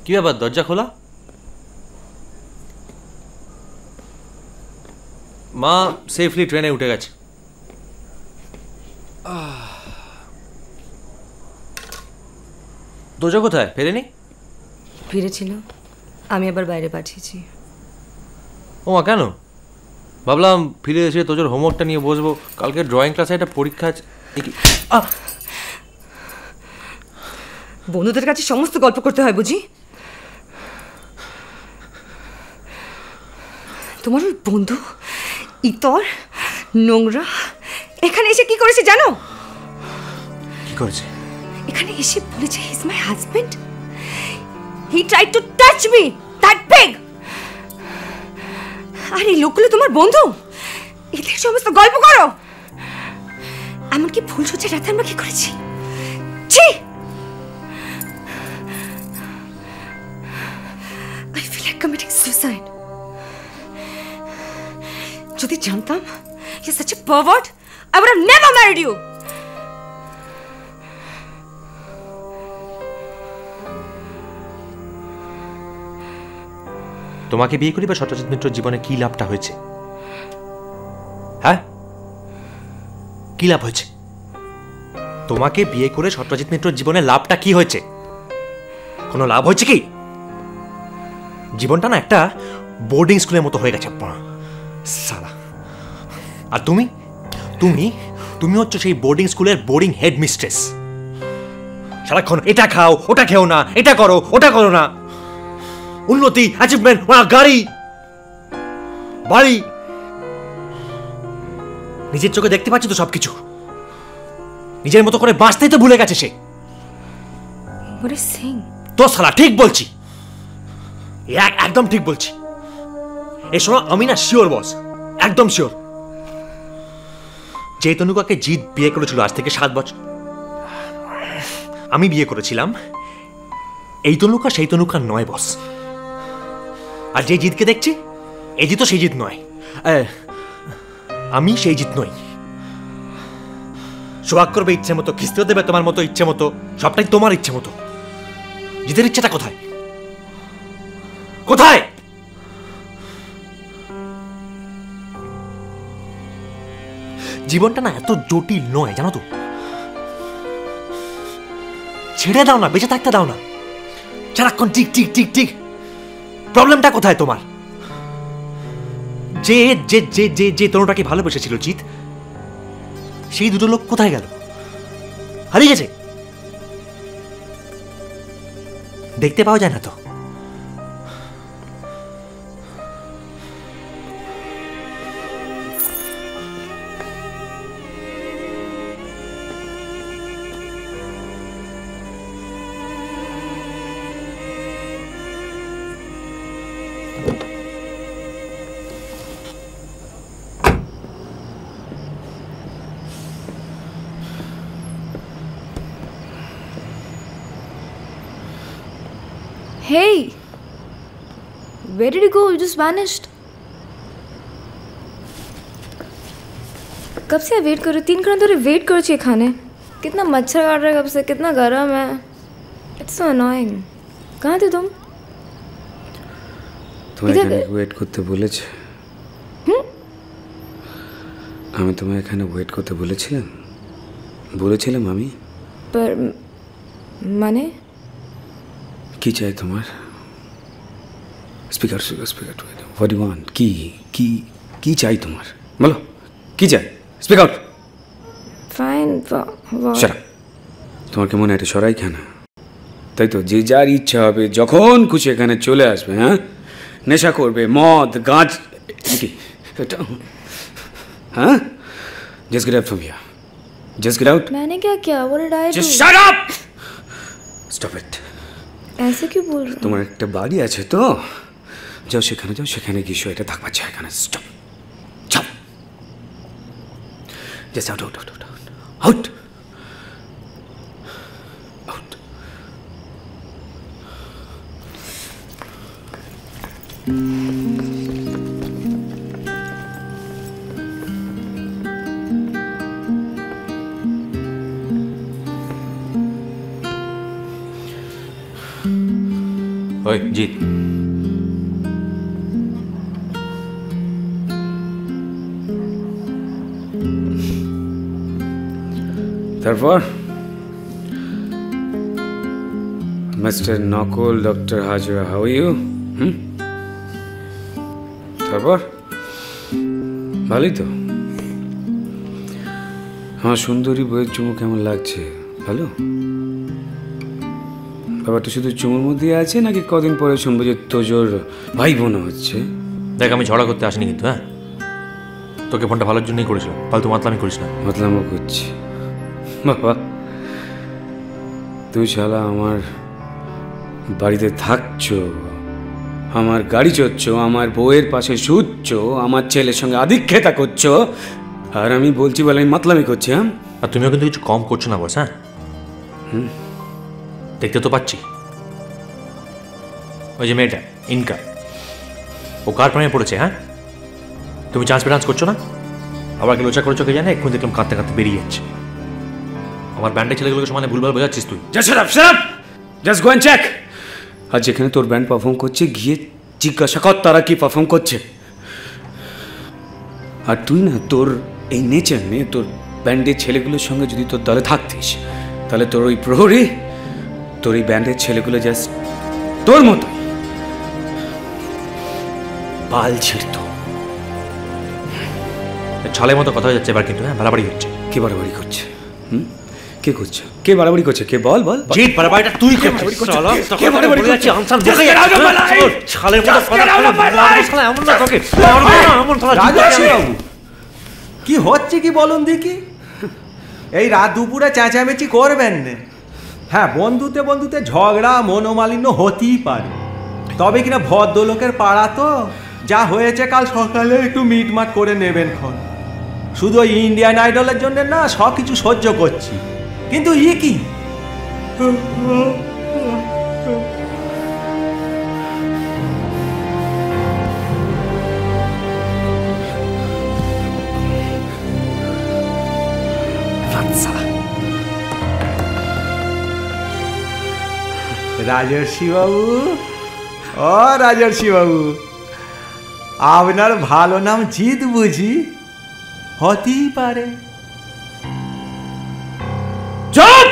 কি ব্যাপার, দরজা খোলা? মা সেফলি ট্রেনে উঠে গেছে। দরজা কোথায়? ফেরেনি? ফিরেছিল, আমি আবার বাইরে পাঠিয়েছি। ও মা, কেন? ভাবলাম ফিরে এসে তোজোর হোমওয়ার্কটা নিয়ে বসবো, কালকে ড্রয়িং ক্লাসে একটা পরীক্ষা আছে। বন্ধুদের কাছে সমস্ত গল্প করতে হয় বুঝি? তোমার ওই বন্ধু ইতর নোংরা এখানে এসে কি করেছে জানো? কি করেছে? এখানে এসে বলেছে he is my husband. He tried to touch me, that pig. আর এই লোকগুলো তোমার বন্ধু, এদের সমস্ত গল্প করো। এমনকি ভুল সহ্যে রাতে আমরা কি করেছি, ছি! I feel like committing suicide. যদি জানতাম you're such a pervert, I would have never married you. তোমাকে বিয়ে করি বা সত্যজিৎ মিত্রর জীবনে কি লাভটা হয়েছে? হ্যাঁ, কি লাভ হয়েছে? তোমাকে বিয়ে করে সত্যজিৎ মিত্রর জীবনে লাভটা কি হয়েছে? কোনো লাভ হয়েছে কি? জীবনটা না একটা বোর্ডিং স্কুলের মতো হয়ে গেছে সালা। আর তুমি তুমি তুমি হচ্ছে সেই বোর্ডিং স্কুলের বোর্ডিং হেড মিস্ট্রেস। সারাক্ষণ এটা খাও, ওটা খেও না, এটা করো, ওটা করো না। উন্নতি, অ্যাচিভমেন্ট, গাড়ি, বাড়ি, নিজের চোখে দেখতে পাচ্ছি তো সবকিছু। নিজের মতো করে বাঁচতেই তো ভুলে গেছে সে। তো সালা ঠিক বলছি, একদম ঠিক বলছি। এ শোনো, আমি না শিওর বস, একদম শিওর, যে তনুকাকে জিৎ বিয়ে করেছিল আজ থেকে 7 বছর, আমি বিয়ে করেছিলাম। এই তনুকা সেই তনুকা নয় বস। আর যে জিৎকে দেখছি, এই জিৎ তো সেই জিৎ নয়। আমি সেই জিৎ নই। সোহাগ করবে ইচ্ছে মতো, খিস্তেও দেবে তোমার মতো ইচ্ছে মতো, সবটাই তোমার ইচ্ছে মতো। জিতের ইচ্ছেটা কোথায়? কোথায়? জীবনটা না এত জটিল নয় জানো তো। ছেড়ে দাও না, বেঁচে থাকতে দাও না। সারাক্ষণ ঠিক ঠিক ঠিক ঠিক। প্রবলেমটা কোথায় তোমার? যে যে যে যে যে তনুটাকে ভালোবেসেছিল জিৎ, সেই দুটো লোক কোথায় গেল? হারিয়ে গেছে, দেখতে পাওয়া যায় না তো। Hey, where did you go? You just vanished. कब से वेट करो? 3 घंटे तो वेट करो चाहिए खाने। कितना मच्छर काट रहा है कब से, कितना गर्म है। It's so annoying. कहाँ थे तुम? तुम्हें এখানে ওয়েট করতে বলেছে? আমি তোমায় এখানে ওয়েট করতে বলেছিলাম আমি। पर माने? কি চাই তোমার? Speaker what do want? কি কি কি চাই তোমার? বলো কি চাই? Speak out. Fine, shut up. তোমার কেমন এটা সরাইখানা, তাই তো? যে যার ইচ্ছা হবে যখন খুশি এখানে চলে আসবে, হ্যাঁ? নেশা করবে, মদ গাঁজ, কি हाँ? Just get out from here. Just get out. मैंने क्या किया? What did I do? Just shut up. Stop it. ऐसे क्यों बोल रहे हो? তোমার একটা বাড়ি আছে তো, যাও সেখানে গিয়ে শো, এটা থাকবা চাই এখানে। Stop. Stop. Just out. Out. Out. ওই জিৎ, তারপর মিস্টার নকল ডক্টর হাজরা, হাউ ইউ? তারপর ভালোই তো। আমার সুন্দরী বইয়ের চুমু কেমন লাগছে? ভালো? ব্যাপারটা শুধু চুমুর মধ্যে আছে নাকি কদিন পরে শুনবো যে তোজোর ভাই বোন হচ্ছে? দেখ আমি ঝগড়া করতে আসিনি কিন্তু, হ্যাঁ তোকে ফোনটা ভালোর জন্যই করেছিলাম, ফালতু মাতলামি করিস না। মাতলামো করছি বাবা? তুই শালা আমার বাড়িতে থাকছো, আমার গাড়ি চড়ছো, আমার বউয়ের পাশে শুচ্ছো, আমার ছেলের সঙ্গে আধিক্ষেতা করছো, আর আমি বলছি বলে আমি মাতলামি করছি? হ্যাঁ, আর তুমিও কিন্তু কিছু কম করছো না বস। হ্যাঁ দেখতে তো পাচ্ছি। ওই যে মেয়েটা ইনকা, ও কার প্রেমে পড়েছে? হ্যাঁ তুমি চান্স পে ডান্স করছো না? আবার কি লোচা করেছো কে জানে? এক্ষুনি দেখলাম কাঁদতে কাঁদতে বেরিয়ে যাচ্ছে। আমার ব্যান্ডের ছেলেগুলোকে সমানে ভুলভাল বোঝাচ্ছিস তুই। Just go and check. আর যেখানে তোর ব্যান্ড পারফর্ম করছে গিয়ে জিজ্ঞাসা কর তারা কি পারফর্ম করছে। আর তুই না তোর এই নেচার নিয়ে তোর ব্যান্ডের ছেলেগুলোর সঙ্গে যদি তোর দলে থাকতিস, তাহলে তোর ওই প্রহরী, তোর এই ব্যান্ডের ছেলেগুলো জাস্ট তোর মতো বাল ছিঁড়ত। ছালের মতো কথা হয়ে যাচ্ছে এবার কিন্তু। হ্যাঁ বাড়াবাড়ি হচ্ছে। কে বাড়াবাড়ি করছে? কে করছে? কে বাড়াবাড়ি করছে? কে বল বল। জিৎ বাড়াবাড়িটা তুই করছিস। শালা কে বাড়াবাড়ি করছে? আনসান দেখা যাচ্ছে ছালের মতো কথা বলে শালা এমন না তোকে এমন শালা রাজর্ষিবাবু কি হচ্ছে কি বলুন দেখি? এই রাত দুপুরে চেঁচামেচি করবেন না। হ্যাঁ বন্ধুতে বন্ধুতে ঝগড়া মনোমালিন্য হতেই পারে, তবে কিনা ভদ্রলোকের পাড়া তো, যা হয়েছে কাল সকালে একটু মিটমাট করে নেবেন খন। শুধু ওই ইন্ডিয়ান আইডলের জন্য না সব কিছু সহ্য করছি, কিন্তু কি রাজর্ষি বাবু, ও রাজর্ষি বাবু, আপনার ভালো নাম জিৎ বুঝি? হতেই পারে। চুপ!